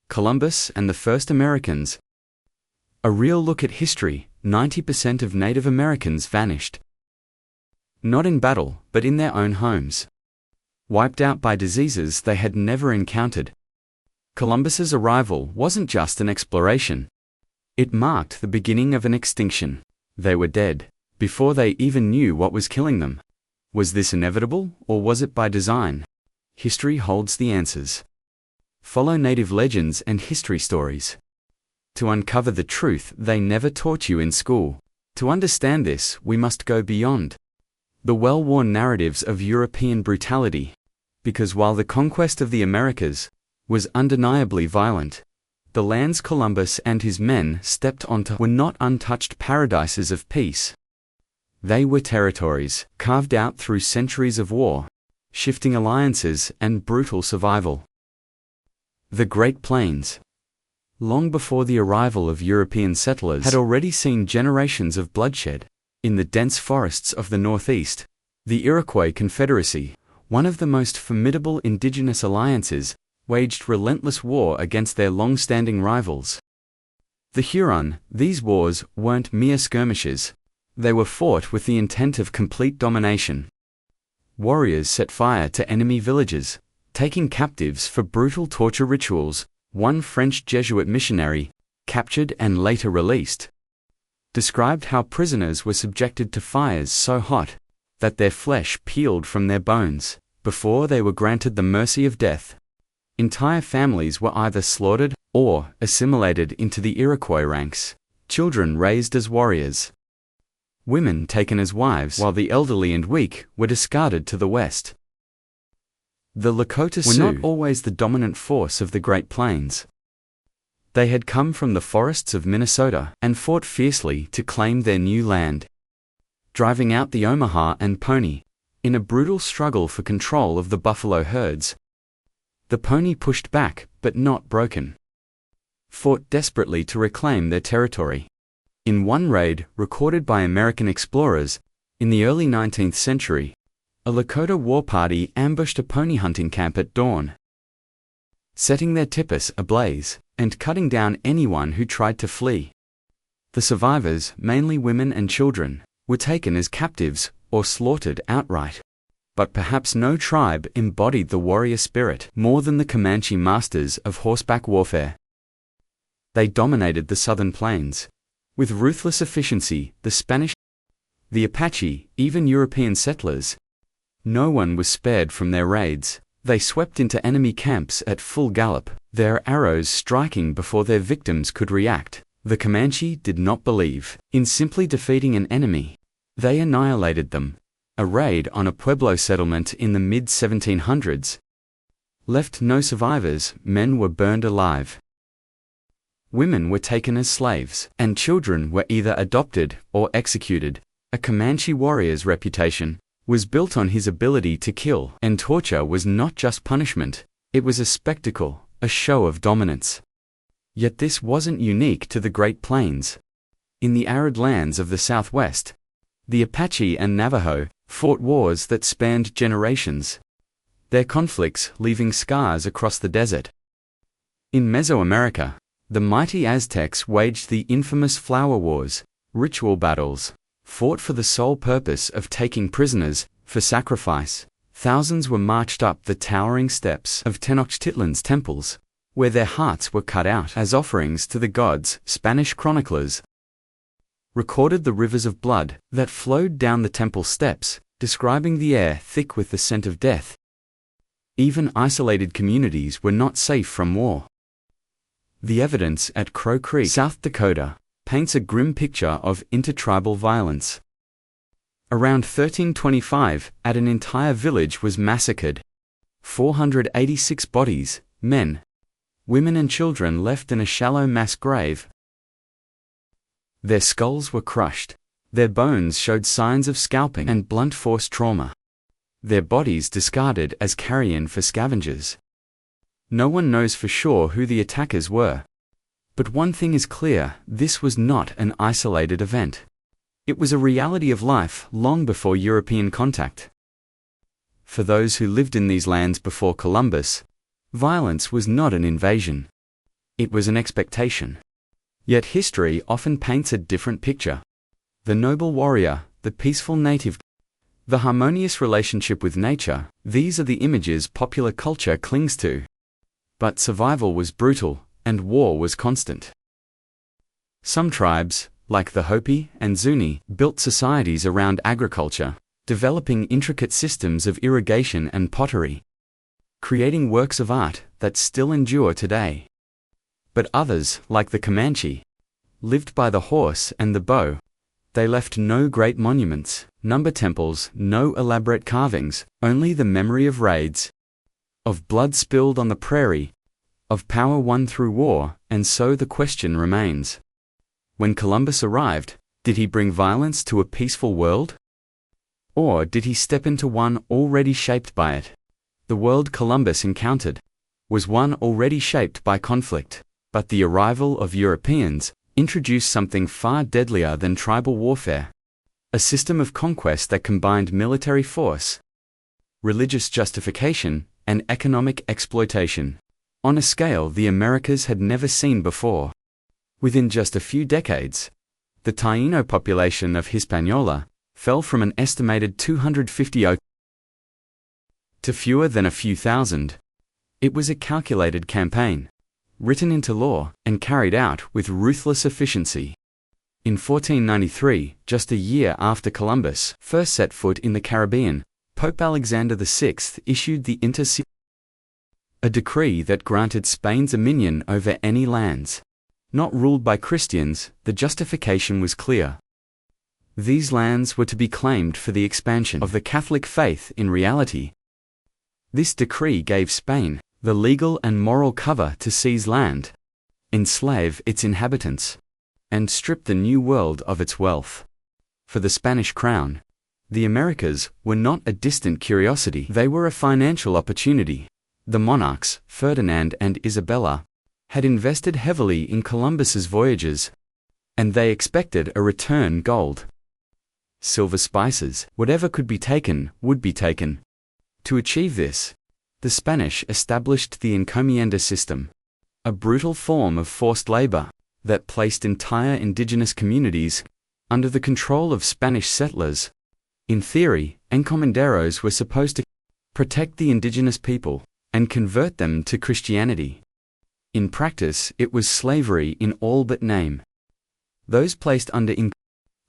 Columbus and the First Americans. A real look at history. 90% of Native Americans vanished. Not in battle, but in their own homes. Wiped out by diseases they had never encountered. Columbus's arrival wasn't just an exploration. It marked the beginning of an extinction. They were dead before they even knew what was killing them. Was this inevitable, or was it by design? History holds the answers. Follow Native legends and history stories to uncover the truth they never taught you in school. To understand this, we must go beyond the well-worn narratives of European brutality. Because while the conquest of the Americas was undeniably violent, the lands Columbus and his men stepped onto were not untouched paradises of peace. They were territories carved out through centuries of war, shifting alliances, and brutal survival. The Great Plains, long before the arrival of European settlers, had already seen generations of bloodshed. In the dense forests of the Northeast, the Iroquois Confederacy, one of the most formidable indigenous alliances, waged relentless war against their long-standing rivals, the Huron. These wars weren't mere skirmishes. They were fought with the intent of complete domination. Warriors set fire to enemy villages, taking captives for brutal torture rituals. One French Jesuit missionary, captured and later released, described how prisoners were subjected to fires so hot that their flesh peeled from their bones before they were granted the mercy of death. Entire families were either slaughtered or assimilated into the Iroquois ranks, children raised as warriors, women taken as wives, while the elderly and weak were discarded to the west. The Lakota Sioux were not always the dominant force of the Great Plains. They had come from the forests of Minnesota and fought fiercely to claim their new land, driving out the Omaha and Pony in a brutal struggle for control of the buffalo herds. The Pony pushed back, but not broken, fought desperately to reclaim their territory. In one raid, recorded by American explorers in the early 19th century, a Lakota war party ambushed a pony hunting camp at dawn, setting their tipis ablaze and cutting down anyone who tried to flee. The survivors, mainly women and children, were taken as captives or slaughtered outright. But perhaps no tribe embodied the warrior spirit more than the Comanche masters of horseback warfare. They dominated the southern plains with ruthless efficiency. The Spanish, the Apache, even European settlers, no one was spared from their raids. They swept into enemy camps at full gallop, their arrows striking before their victims could react. The Comanche did not believe in simply defeating an enemy. They annihilated them. A raid on a Pueblo settlement in the mid-1700s left no survivors. Men were burned alive. Women were taken as slaves, and children were either adopted or executed. A Comanche warrior's reputation was built on his ability to kill, and torture was not just punishment, it was a spectacle, a show of dominance. Yet this wasn't unique to the Great Plains. In the arid lands of the Southwest, the Apache and Navajo fought wars that spanned generations, their conflicts leaving scars across the desert. In Mesoamerica, the mighty Aztecs waged the infamous Flower Wars, ritual battles, fought for the sole purpose of taking prisoners for sacrifice. Thousands were marched up the towering steps of Tenochtitlan's temples, where their hearts were cut out as offerings to the gods. Spanish chroniclers recorded the rivers of blood that flowed down the temple steps, describing the air thick with the scent of death. Even isolated communities were not safe from war. The evidence at Crow Creek, South Dakota, paints a grim picture of intertribal violence. Around 1325, an entire village was massacred. 486 bodies, men, women and children left in a shallow mass grave. Their skulls were crushed. Their bones showed signs of scalping and blunt force trauma. Their bodies discarded as carrion for scavengers. No one knows for sure who the attackers were. But one thing is clear, this was not an isolated event. It was a reality of life long before European contact. For those who lived in these lands before Columbus, violence was not an invasion. It was an expectation. Yet history often paints a different picture. The noble warrior, the peaceful native, the harmonious relationship with nature, these are the images popular culture clings to. But survival was brutal, and war was constant. Some tribes, like the Hopi and Zuni, built societies around agriculture, developing intricate systems of irrigation and pottery, creating works of art that still endure today. But others, like the Comanche, lived by the horse and the bow. They left no great monuments, number temples, no elaborate carvings, only the memory of raids, of blood spilled on the prairie, of power won through war. And so the question remains: when Columbus arrived, did he bring violence to a peaceful world? Or did he step into one already shaped by it? The world Columbus encountered was one already shaped by conflict, but the arrival of Europeans introduced something far deadlier than tribal warfare: a system of conquest that combined military force, religious justification, and economic exploitation, on a scale the Americas had never seen before. Within just a few decades, the Taino population of Hispaniola fell from an estimated 250 to fewer than a few thousand. It was a calculated campaign, written into law and carried out with ruthless efficiency. In 1493, just a year after Columbus first set foot in the Caribbean, Pope Alexander VI issued the a decree that granted Spain dominion over any lands not ruled by Christians. The justification was clear. These lands were to be claimed for the expansion of the Catholic faith. In reality, this decree gave Spain the legal and moral cover to seize land, enslave its inhabitants, and strip the New World of its wealth. For the Spanish crown, the Americas were not a distant curiosity, they were a financial opportunity. The monarchs, Ferdinand and Isabella, had invested heavily in Columbus's voyages, and they expected a return: gold, silver, spices, whatever could be taken would be taken. To achieve this, the Spanish established the encomienda system, a brutal form of forced labor that placed entire indigenous communities under the control of Spanish settlers. In theory, encomenderos were supposed to protect the indigenous people and convert them to Christianity. In practice, it was slavery in all but name. Those placed under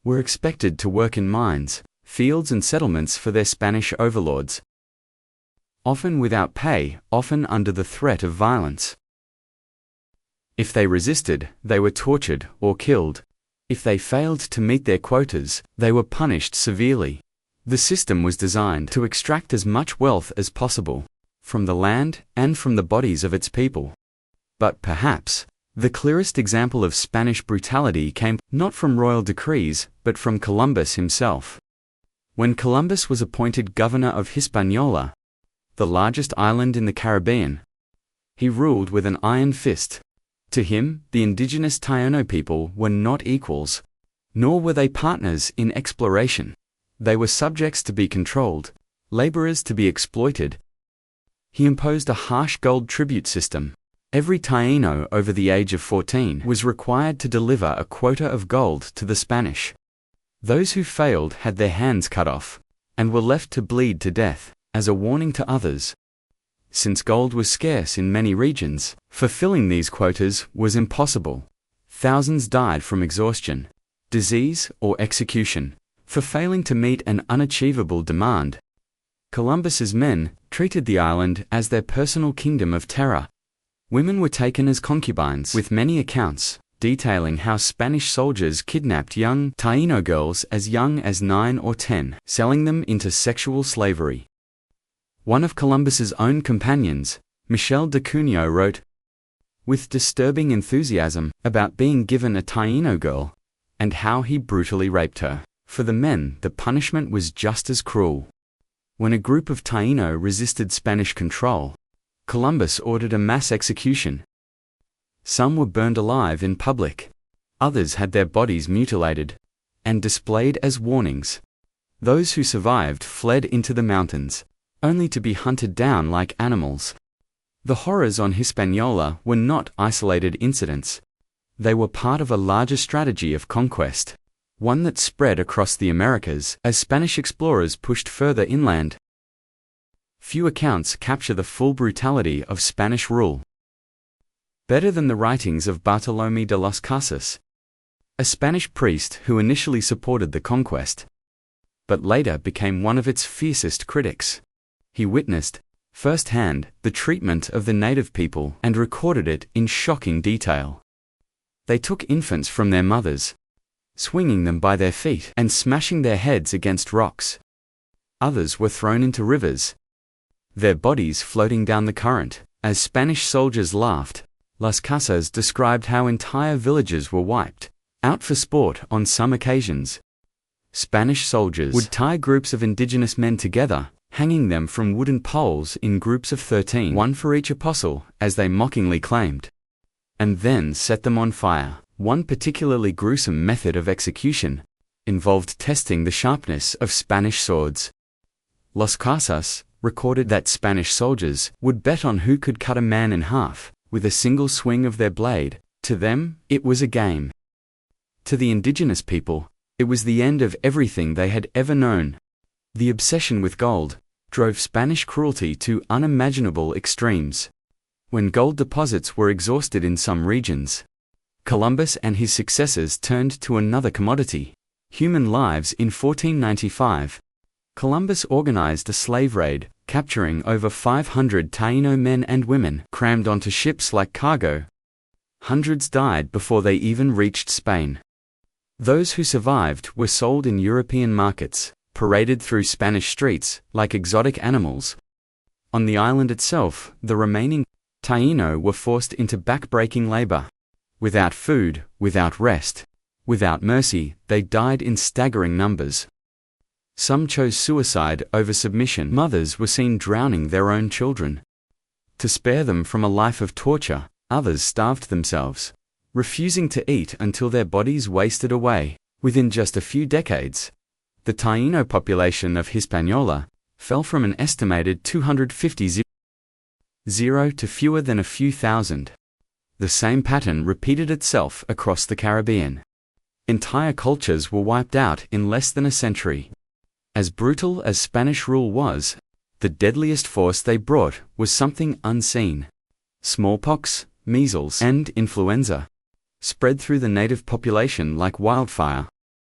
were expected to work in mines, fields and settlements for their Spanish overlords, often without pay, often under the threat of violence. If they resisted, they were tortured or killed. If they failed to meet their quotas, they were punished severely. The system was designed to extract as much wealth as possible from the land and from the bodies of its people. But perhaps the clearest example of Spanish brutality came not from royal decrees, but from Columbus himself. When Columbus was appointed governor of Hispaniola, the largest island in the Caribbean, he ruled with an iron fist. To him, the indigenous Taino people were not equals, nor were they partners in exploration. They were subjects to be controlled, laborers to be exploited. He imposed a harsh gold tribute system. Every Taino over the age of 14 was required to deliver a quota of gold to the Spanish. Those who failed had their hands cut off, and were left to bleed to death, as a warning to others. Since gold was scarce in many regions, fulfilling these quotas was impossible. Thousands died from exhaustion, disease, or execution, for failing to meet an unachievable demand. Columbus's men treated the island as their personal kingdom of terror. Women were taken as concubines, with many accounts detailing how Spanish soldiers kidnapped young Taino girls as young as 9 or 10, selling them into sexual slavery. One of Columbus's own companions, Michel de Cunha, wrote with disturbing enthusiasm about being given a Taino girl and how he brutally raped her. For the men, the punishment was just as cruel. When a group of Taino resisted Spanish control, Columbus ordered a mass execution. Some were burned alive in public. Others had their bodies mutilated and displayed as warnings. Those who survived fled into the mountains, only to be hunted down like animals. The horrors on Hispaniola were not isolated incidents. They were part of a larger strategy of conquest, one that spread across the Americas as Spanish explorers pushed further inland. Few accounts capture the full brutality of Spanish rule. Better than the writings of Bartolomé de las Casas, a Spanish priest who initially supported the conquest, but later became one of its fiercest critics. He witnessed, firsthand, the treatment of the native people and recorded it in shocking detail. They took infants from their mothers, swinging them by their feet and smashing their heads against rocks. Others were thrown into rivers, their bodies floating down the current. As Spanish soldiers laughed, Las Casas described how entire villages were wiped out for sport on some occasions. Spanish soldiers would tie groups of indigenous men together, hanging them from wooden poles in groups of 13, one for each apostle, as they mockingly claimed, and then set them on fire. One particularly gruesome method of execution involved testing the sharpness of Spanish swords. Las Casas recorded that Spanish soldiers would bet on who could cut a man in half with a single swing of their blade. To them, it was a game. To the indigenous people, it was the end of everything they had ever known. The obsession with gold drove Spanish cruelty to unimaginable extremes. When gold deposits were exhausted in some regions, Columbus and his successors turned to another commodity: human lives. In 1495, Columbus organized a slave raid, capturing over 500 Taino men and women crammed onto ships like cargo. Hundreds died before they even reached Spain. Those who survived were sold in European markets, paraded through Spanish streets like exotic animals. On the island itself, the remaining Taino were forced into back-breaking labor. Without food, without rest, without mercy, they died in staggering numbers. Some chose suicide over submission. Mothers were seen drowning their own children. To spare them from a life of torture, others starved themselves, refusing to eat until their bodies wasted away. Within just a few decades, the Taino population of Hispaniola fell from an estimated 250 to fewer than a few thousand. The same pattern repeated itself across the Caribbean. Entire cultures were wiped out in less than a century. As brutal as Spanish rule was, the deadliest force they brought was something unseen. Smallpox, measles, and influenza spread through the native population like wildfire.